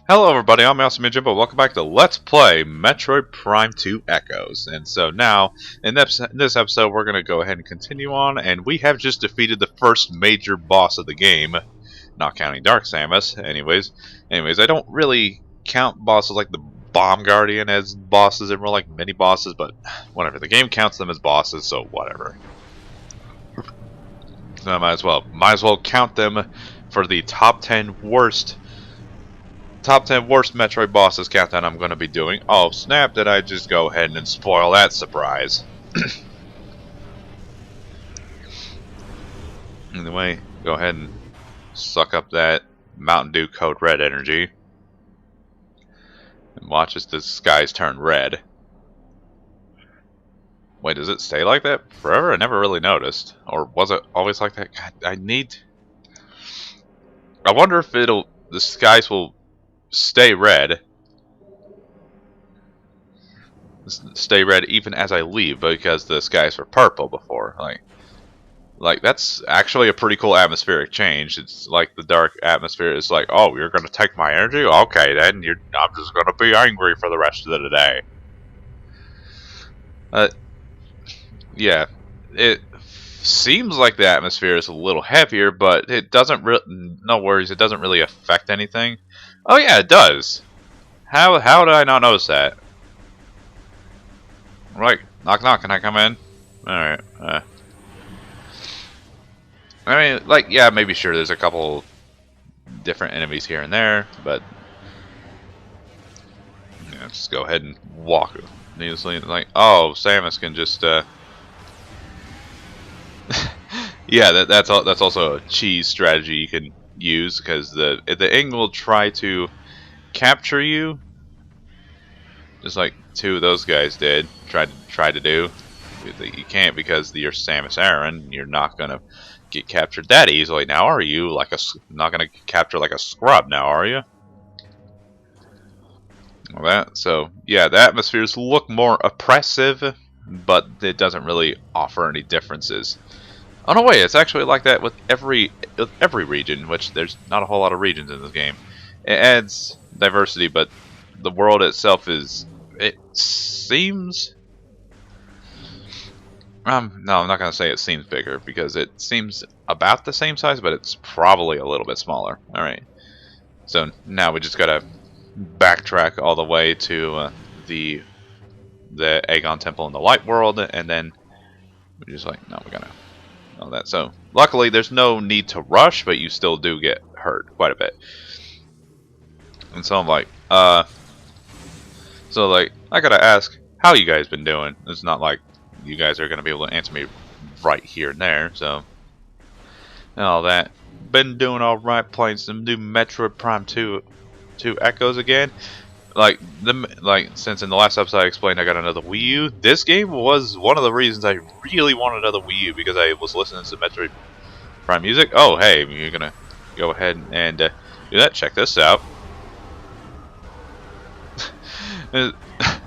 Hello everybody, I'm Awesome Jimbo. Welcome back to Let's Play Metroid Prime 2 Echoes. And so now, in this episode, we're going to go ahead and continue on, and we have just defeated the first major boss of the game, not counting Dark Samus. Anyways, I don't really count bosses like the Bomb Guardian as bosses, they're more like mini bosses, but whatever. The game counts them as bosses, so whatever. So I might as well count them for the top 10 worst Metroid bosses countdown I'm going to be doing. Oh, snap, did I just go ahead and spoil that surprise? Anyway, go ahead and suck up that Mountain Dew Code Red energy. And watch as the skies turn red. Wait, does it stay like that forever? I never really noticed. Or was it always like that? God, I wonder if the skies will stay red even as I leave, because the skies were purple before. Like that's actually a pretty cool atmospheric change. It's like the dark atmosphere is like, oh, you're gonna take my energy? Okay, then I'm just gonna be angry for the rest of the day. Yeah, it seems like the atmosphere is a little heavier, but it doesn't no worries, it doesn't really affect anything. Oh yeah, it does. How did I not notice that? Right, knock knock, can I come in? Alright, I mean, like, yeah, maybe sure, there's a couple different enemies here and there, but yeah, just go ahead and walk needlessly. Like, oh, Samus can just, yeah, that's also a cheese strategy you can use, because the Ing will try to capture you, just like two of those guys did. Try to do. You can't, because you're Samus Aran. You're not gonna get captured that easily now, are you? Not gonna capture like a scrub now, are you? Well, so yeah, the atmospheres look more oppressive, but it doesn't really offer any differences. Oh no, wait, it's actually like that with every region, which there's not a whole lot of regions in this game. It adds diversity, but the world itself it seems... no, I'm not going to say it seems bigger, because it seems about the same size, but it's probably a little bit smaller. Alright, so now we just got to backtrack all the way to the Aegon Temple in the Light World, and then we're just like, no, we're going to... all that. So luckily there's no need to rush, but you still do get hurt quite a bit. And so I'm like, so like, I gotta ask, how you guys been doing? It's not like you guys are gonna be able to answer me right here and there, so and all that. Been doing alright, playing some new Metroid Prime 2 Echoes again. Like since in the last episode I explained I got another Wii U, this game was one of the reasons I really wanted another Wii U, because I was listening to Metroid Prime music. Oh hey, you're gonna go ahead and do that. Check this out.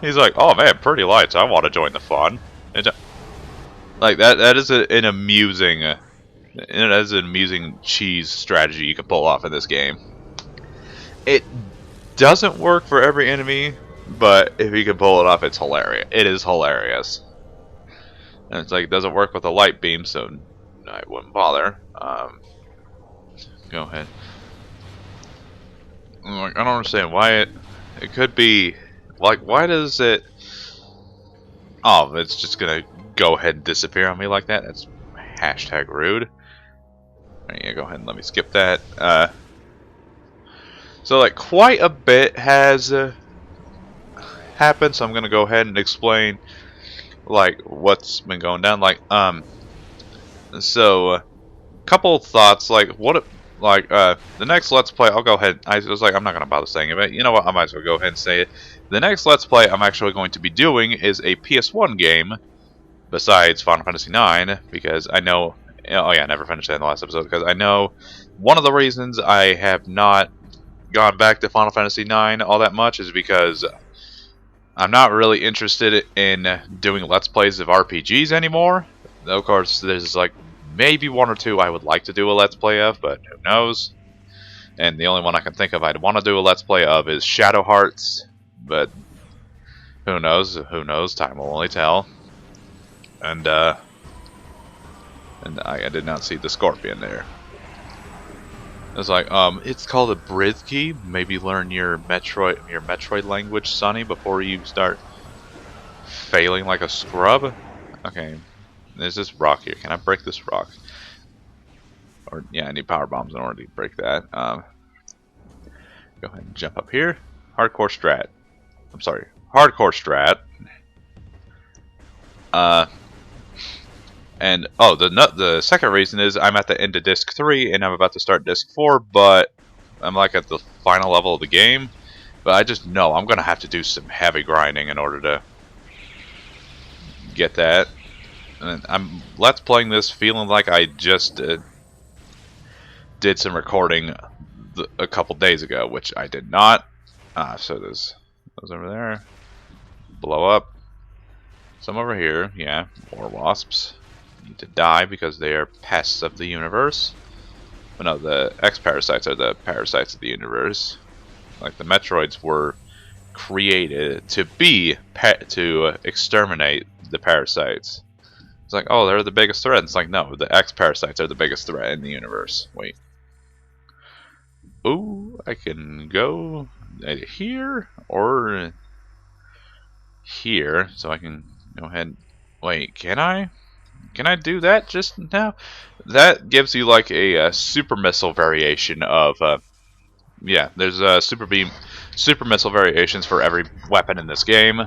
He's like, oh man, pretty lights. I want to join the fun. Like that is an amusing, cheese strategy you can pull off in this game. It doesn't work for every enemy, but if you can pull it off, it's hilarious. It is hilarious. And it's like, it doesn't work with a light beam, so I wouldn't bother. Go ahead. Like, I don't understand why it could be like, why does it? Oh, it's just gonna go ahead and disappear on me like that. That's hashtag rude. Right, yeah, go ahead and let me skip that. So like quite a bit has happened, so I'm gonna go ahead and explain like what's been going down. Like so couple thoughts. Like the next Let's Play, I'll go ahead. I was like, I'm not gonna bother saying it, but you know what? I might as well go ahead and say it. The next Let's Play I'm actually going to be doing is a PS1 game, besides Final Fantasy IX, because I know. Oh yeah, I never finished that in the last episode, because I know one of the reasons I have not gone back to Final Fantasy IX all that much is because I'm not really interested in doing Let's Plays of RPGs anymore. Of course, there's like maybe one or two I would like to do a Let's Play of, but who knows. and the only one I can think of I'd want to do a Let's Play of is Shadow Hearts, but who knows? Who knows? Time will only tell. And I did not see the scorpion there. It's like, it's called a Brizkey. Maybe learn your Metroid language, Sonny, before you start failing like a scrub. Okay, there's this rock here. Can I break this rock? Or yeah, I need power bombs in order to break that. Go ahead and jump up here. Hardcore strat. I'm sorry, hardcore strat. And oh, the second reason is I'm at the end of disc 3 and I'm about to start disc 4, but I'm like at the final level of the game. But I just know I'm gonna have to do some heavy grinding in order to get that. And I'm let's playing this feeling like I just did some recording a couple days ago, which I did not. So there's those over there. Blow up. Some over here, yeah, more wasps. Need to die because they are pests of the universe. But no, the X-parasites are the parasites of the universe. Like the Metroids were created to exterminate the parasites. It's like, oh, they're the biggest threat. It's like, no, the X-parasites are the biggest threat in the universe. Wait. Ooh, I can go here or here, so I can go ahead. Wait, can I? Can I do that just now? That gives you like a super missile variation of yeah, there's super missile variations for every weapon in this game.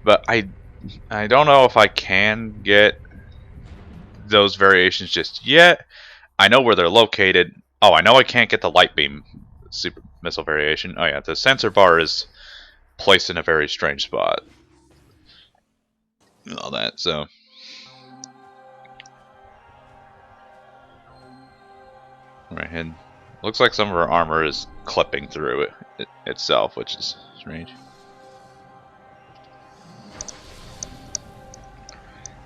But I don't know if I can get those variations just yet. I know where they're located. Oh, I know I can't get the light beam super missile variation. Oh yeah, the sensor bar is placed in a very strange spot. And all that, so right ahead. Looks like some of our armor is clipping through it itself, which is strange.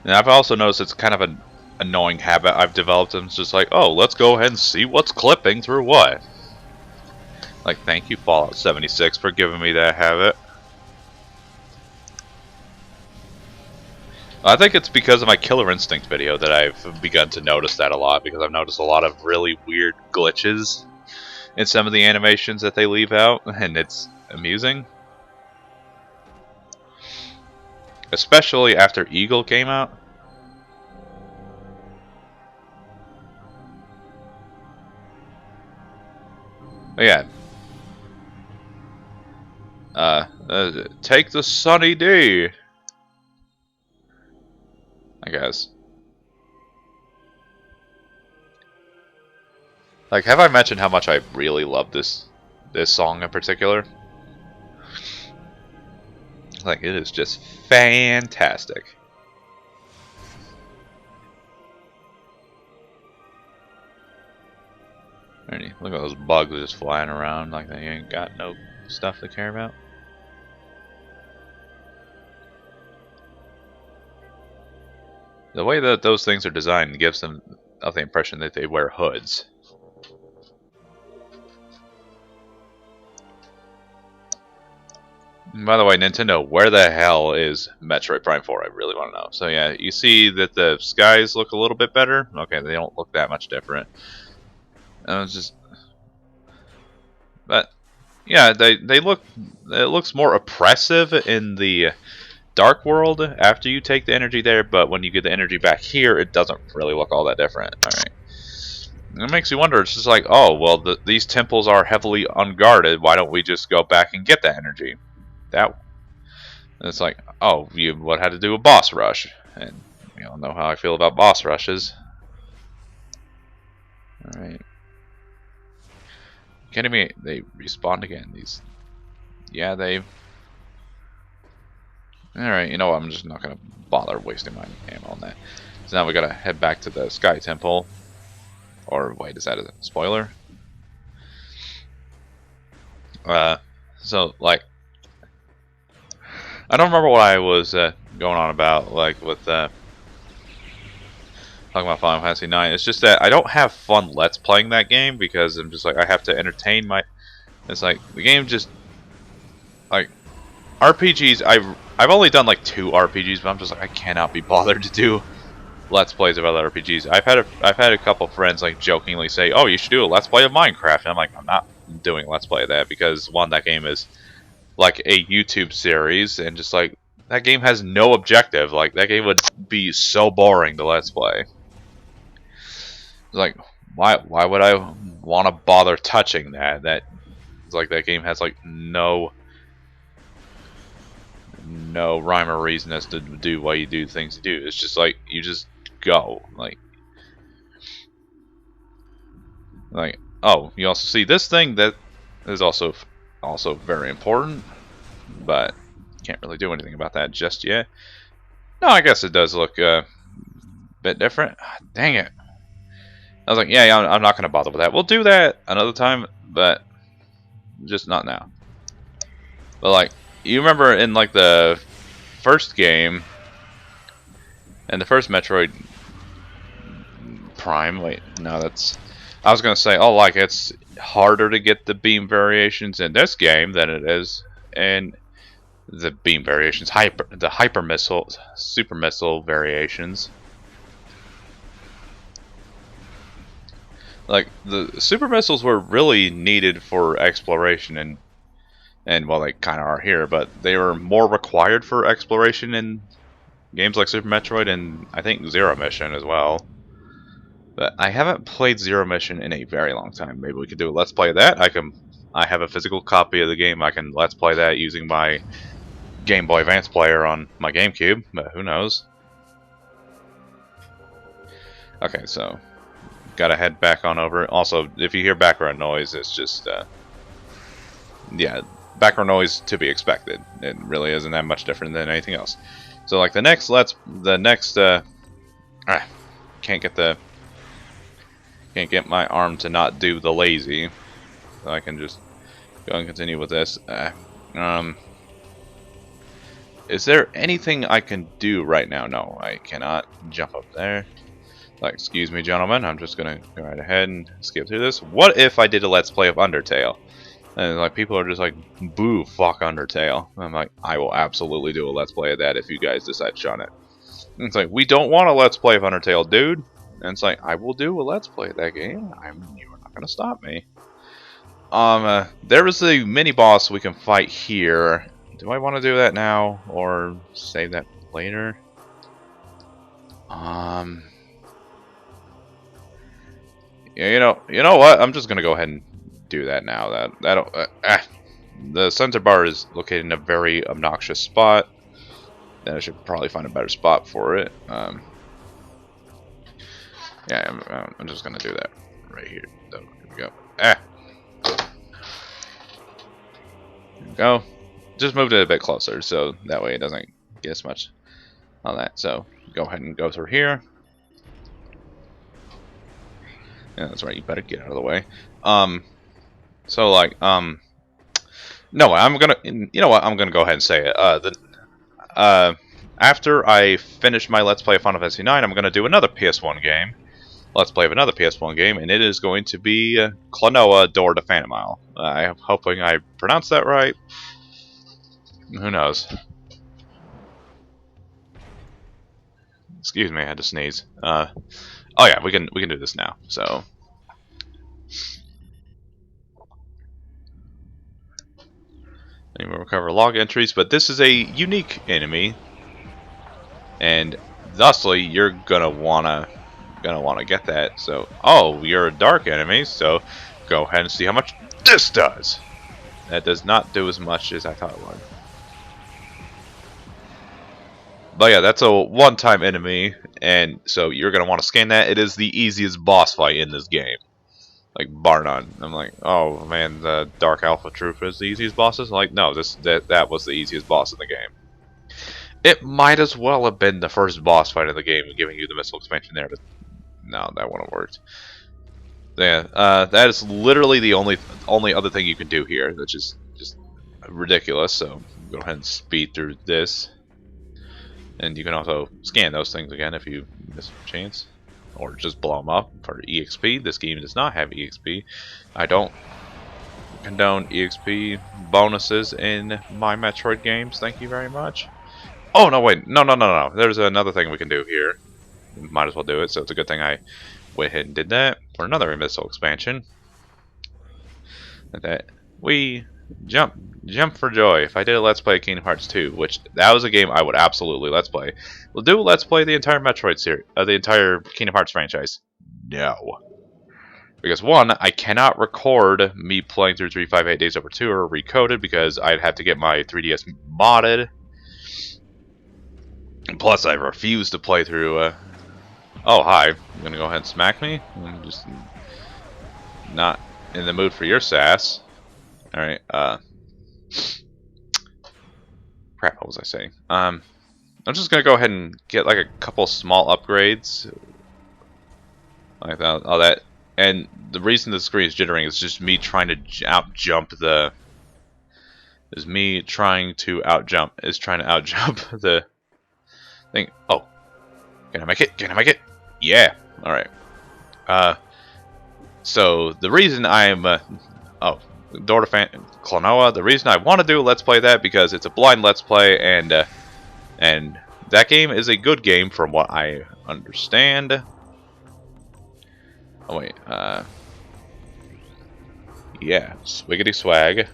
And I've also noticed it's kind of an annoying habit I've developed. And it's just like, oh, let's go ahead and see what's clipping through what. Like, thank you, Fallout 76, for giving me that habit. I think it's because of my Killer Instinct video that I've begun to notice that a lot, because I've noticed a lot of really weird glitches in some of the animations that they leave out, and it's amusing. Especially after Eagle came out. Oh, yeah. Take the Sunny D, I guess. Like, have I mentioned how much I really love this song in particular? Like, it is just fantastic. Look at those bugs just flying around like they ain't got no stuff to care about. The way that those things are designed gives them the impression that they wear hoods. By the way, Nintendo, where the hell is Metroid Prime 4? I really want to know. So yeah, you see that the skies look a little bit better. Okay, they don't look that much different. But yeah, they look. It looks more oppressive in the Dark World after you take the energy there, but when you get the energy back here, it doesn't really look all that different. All right. It makes you wonder. It's just like, oh, well, these temples are heavily unguarded. Why don't we just go back and get that energy? And it's like, oh, what had to do a boss rush, and you all know how I feel about boss rushes. All right. Kidding me? They respawned again. Yeah, they. Alright, you know what, I'm just not going to bother wasting my ammo on that. So now we got to head back to the Sky Temple. Or, wait, is that a spoiler? So, like, I don't remember what I was going on about, like, with talking about Final Fantasy 9. It's just that I don't have fun let's playing that game because I'm just like I have to entertain my. It's like the game just like RPGs. I've only done like 2 RPGs, but I'm just like I cannot be bothered to do let's plays of other RPGs. I've had a couple friends like jokingly say, "Oh, you should do a let's play of Minecraft," and I'm like, I'm not doing a let's play of that because one, that game is like a YouTube series, and just like that game has no objective. Like that game would be so boring to let's play. Like, why would I want to bother touching that? That it's like that game has like no rhyme or reason as to do why you do things you do. It's just like you just go like oh, you also see this thing that is also very important, but can't really do anything about that just yet. No, I guess it does look a bit different. Dang it. I was like, yeah, I'm not going to bother with that. We'll do that another time, but just not now. But like, you remember in like the first game, and the first Metroid Prime, wait, no, that's, I was going to say, oh, like, it's harder to get the beam variations in this game than it is in the beam variations, the hyper missile, super missile variations. Like the super missiles were really needed for exploration, and well, they kind of are here, but they were more required for exploration in games like Super Metroid and I think Zero Mission as well. But I haven't played Zero Mission in a very long time. Maybe we could do a let's play of that. I have a physical copy of the game. I can let's play that using my Game Boy Advance player on my GameCube, but who knows? Okay, so gotta head back on over. Also, if you hear background noise, it's just yeah, background noise to be expected. It really isn't that much different than anything else. So like can't get my arm to not do the lazy, so I can just go and continue with this. Is there anything I can do right now? No, I cannot jump up there. Like, excuse me, gentlemen, I'm just gonna go right ahead and skip through this. What if I did a let's play of Undertale? And like people are just like, boo, fuck Undertale. And I'm like, I will absolutely do a let's play of that if you guys decide to shun it. And it's like, we don't want a let's play of Undertale, dude. And it's like, I will do a let's play of that game. You're not gonna stop me. There is a mini boss we can fight here. Do I want to do that now or save that later? Yeah, you know what? I'm just gonna go ahead and do that now. The center bar is located in a very obnoxious spot. Then I should probably find a better spot for it. Yeah, I'm just gonna do that right here. So, here we go. There we go. Just moved it a bit closer, so that way it doesn't get as much on that. So go ahead and go through here. Yeah, that's right. You better get out of the way. So like, no, I'm gonna, you know what? I'm gonna go ahead and say it. After I finish my Let's Play of Final Fantasy 9, I'm gonna do another PS1 game. Let's Play of another PS1 game, and it is going to be Klonoa Door to Phantom Isle. I'm hoping I pronounced that right. Who knows? Excuse me, I had to sneeze. Oh yeah, we can do this now. So. And we'll recover log entries, but this is a unique enemy, and thusly you're gonna wanna get that. So, oh, you're a dark enemy, so go ahead and see how much this does. That does not do as much as I thought it would. But yeah, that's a one-time enemy, and so you're gonna want to scan that. It is the easiest boss fight in this game. Like, bar none. I'm like, oh man, the Dark Alpha Trooper is the easiest bosses? Like, no, that was the easiest boss in the game. It might as well have been the first boss fight in the game, giving you the missile expansion there, but no, that wouldn't have worked. Yeah, that is literally the only other thing you can do here, which is just ridiculous. So go ahead and speed through this, and you can also scan those things again if you miss a chance. or just blow them up for EXP. This game does not have EXP. I don't condone EXP bonuses in my Metroid games. Thank you very much. Oh, no, wait. No. There's another thing we can do here. Might as well do it, so it's a good thing I went ahead and did that for another missile expansion. That we jump for joy. If I did a Let's Play Kingdom Hearts 2, which that was a game I would absolutely Let's Play. We'll do a Let's Play the entire Metroid series, the entire Kingdom Hearts franchise. No. Because one, I cannot record me playing through 358 Days Over 2 or Recoded because I'd have to get my 3DS modded. And plus, I refuse to play through. Oh, hi. You're gonna go ahead and smack me? I'm just not in the mood for your sass. Alright, crap, what was I saying? I'm just gonna go ahead and get like a couple small upgrades. Like that, all that. And the reason the screen is jittering is just me trying to out-jump the... trying to out-jump the thing. Oh. Can I make it? Can I make it? Yeah. Alright. So, the reason I'm... oh. Door to Klonoa. The reason I want to do a Let's Play that because it's a blind Let's Play, and that game is a good game from what I understand. Oh wait, yeah, swiggity swag.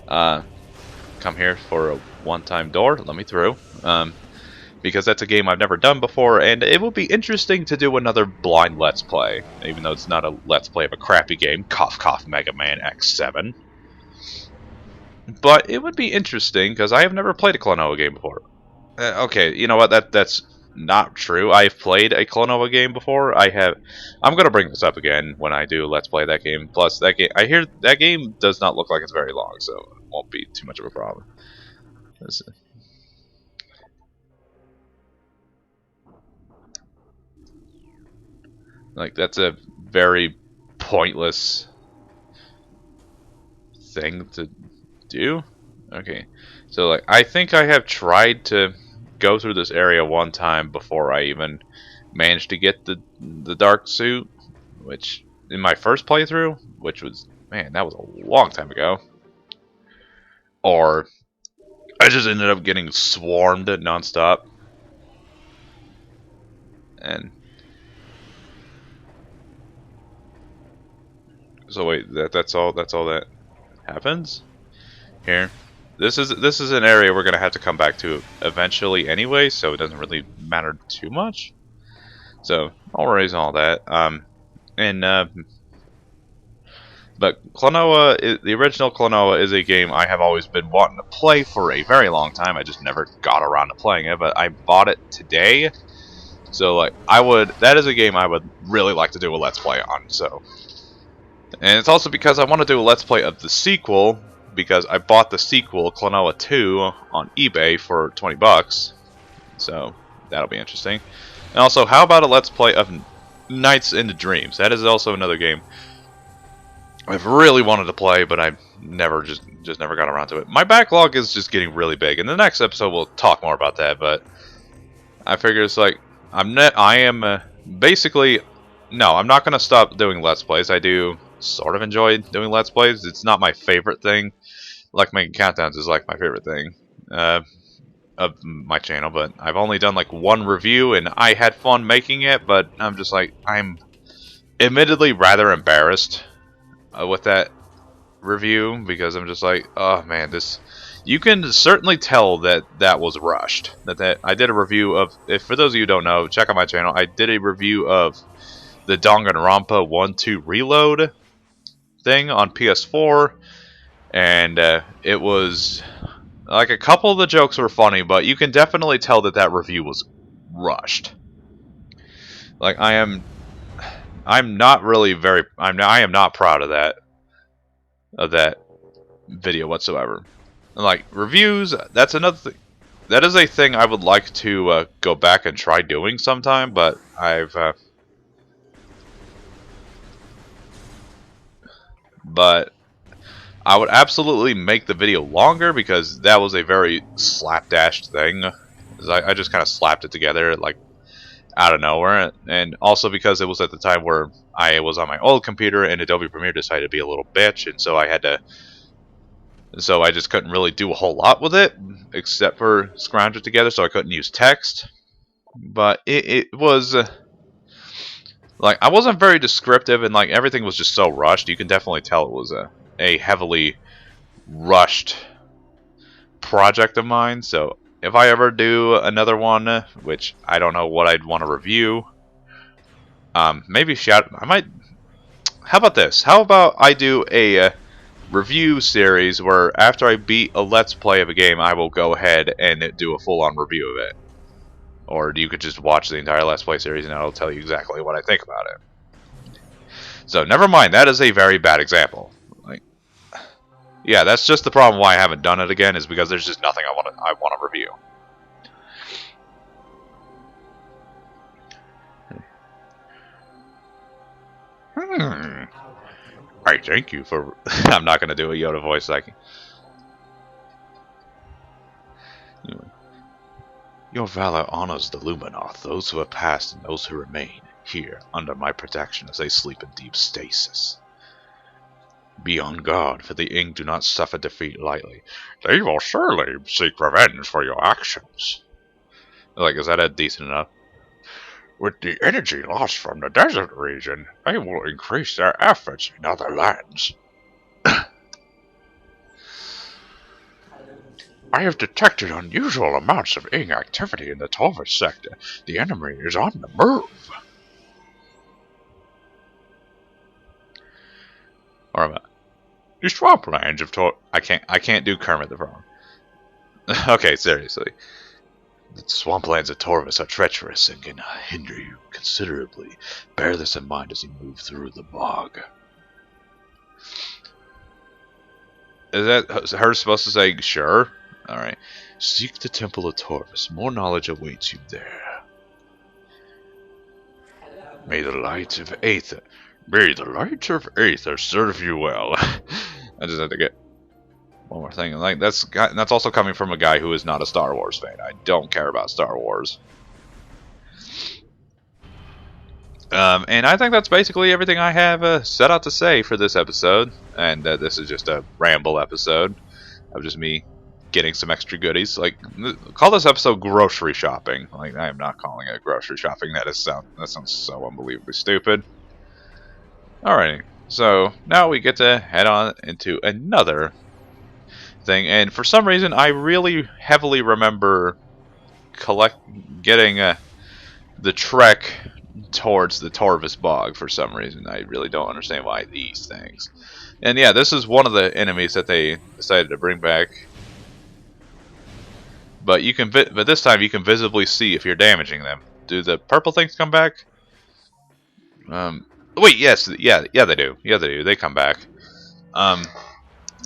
Come here for a one-time door. Let me through. Because that's a game I've never done before, and it will be interesting to do another blind Let's Play, even though it's not a Let's Play of a crappy game. Cough, cough, Mega Man X7. But it would be interesting because I have never played a Klonoa game before. Okay, you know what? That's not true. I've played a Klonoa game before. I'm gonna bring this up again when I do Let's Play that game. Plus, that game, I hear that game does not look like it's very long, so it won't be too much of a problem. Like, that's a very pointless thing to do. Okay, so like, I think I have tried to go through this area one time before I even managed to get the dark suit, which in my first playthrough, which was, man, that was a long time ago. Or I just ended up getting swarmed nonstop. And so wait, that's all that happens here. This is an area we're gonna have to come back to eventually anyway, so it doesn't really matter too much. So I'll raise all that. But Klonoa, the original Klonoa, is a game I have always been wanting to play for a very long time. I just never got around to playing it, but I bought it today. So like, that is a game I would really like to do a Let's Play on. So, and it's also because I want to do a Let's Play of the sequel, because I bought the sequel, Klonoa 2, on eBay for 20 bucks. So that'll be interesting. And also, how about a Let's Play of Nights into Dreams? That is also another game I've really wanted to play, but I've never just never got around to it. My backlog is just getting really big. In the next episode, we'll talk more about that. But I figure it's like basically, no, I'm not gonna stop doing Let's Plays. I do sort of enjoy doing Let's Plays. It's not my favorite thing. Like making countdowns is like my favorite thing of my channel. But I've only done like one review, and I had fun making it. But I'm just like, I'm admittedly rather embarrassed with that review, because I'm just like, oh man, this, you can certainly tell that was rushed. That I did a review of, if for those of you who don't know, check out my channel. I did a review of the Danganronpa 1-2 Reload thing on PS4, and it was like, a couple of the jokes were funny, but you can definitely tell that review was rushed. Like, I am not really I am not proud of that video whatsoever. And like, reviews, that's another thing. That is a thing I would like to go back and try doing sometime, but but I would absolutely make the video longer, because that was a very slapdash thing. I just kind of slapped it together. Like, out of nowhere, and also because it was at the time where I was on my old computer and Adobe Premiere decided to be a little bitch, and so I just couldn't really do a whole lot with it except for scrounge it together, so I couldn't use text. But it was like I wasn't very descriptive, and like everything was just so rushed. You can definitely tell it was a heavily rushed project of mine. So if I ever do another one, which I don't know what I'd want to review, maybe I might. How about this? How about I do a review series where after I beat a let's play of a game, I will go ahead and do a full-on review of it. Or you could just watch the entire let's play series and I'll tell you exactly what I think about it. So never mind, that is a very bad example. Like, yeah, that's just the problem why I haven't done it again, is because there's just nothing I want to review. I thank you for. I'm not gonna do a Yoda voice like. Your valor honors the Luminoth, those who have passed and those who remain here under my protection as they sleep in deep stasis. Be on guard, for the Ing do not suffer defeat lightly. They will surely seek revenge for your actions. Like, is that decent enough? With the energy lost from the desert region, they will increase their efforts in other lands. I have detected unusual amounts of Ing activity in the Torvis sector. The enemy is on the move. Or am I? The swamplands of I can't do Kermit the Frog. Okay, seriously. The swamplands of Torvis are treacherous and can hinder you considerably. Bear this in mind as you move through the bog. Is that her supposed to say sure? Alright. Seek the Temple of Torvis. More knowledge awaits you there. May the light of Aether serve you well. I just had to get one more thing. Like that's also coming from a guy who is not a Star Wars fan. I don't care about Star Wars. And I think that's basically everything I have set out to say for this episode. And this is just a ramble episode of just me getting some extra goodies. Like, call this episode grocery shopping. Like, I am not calling it grocery shopping. That sounds so unbelievably stupid. Alrighty, so now we get to head on into another thing, and for some reason I really heavily remember getting the trek towards the Torvis Bog for some reason. I really don't understand why these things. And yeah, this is one of the enemies that they decided to bring back. But this time you can visibly see if you're damaging them. Do the purple things come back? Wait, yes, yeah, they do. Yeah, they do. They come back.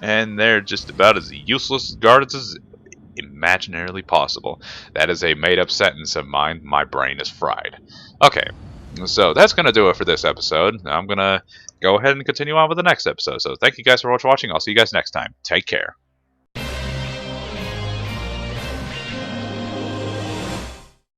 And they're just about as useless guards as imaginarily possible. That is a made-up sentence of mine. My brain is fried. Okay, so that's going to do it for this episode. Now I'm going to go ahead and continue on with the next episode. So thank you guys for watching. I'll see you guys next time. Take care.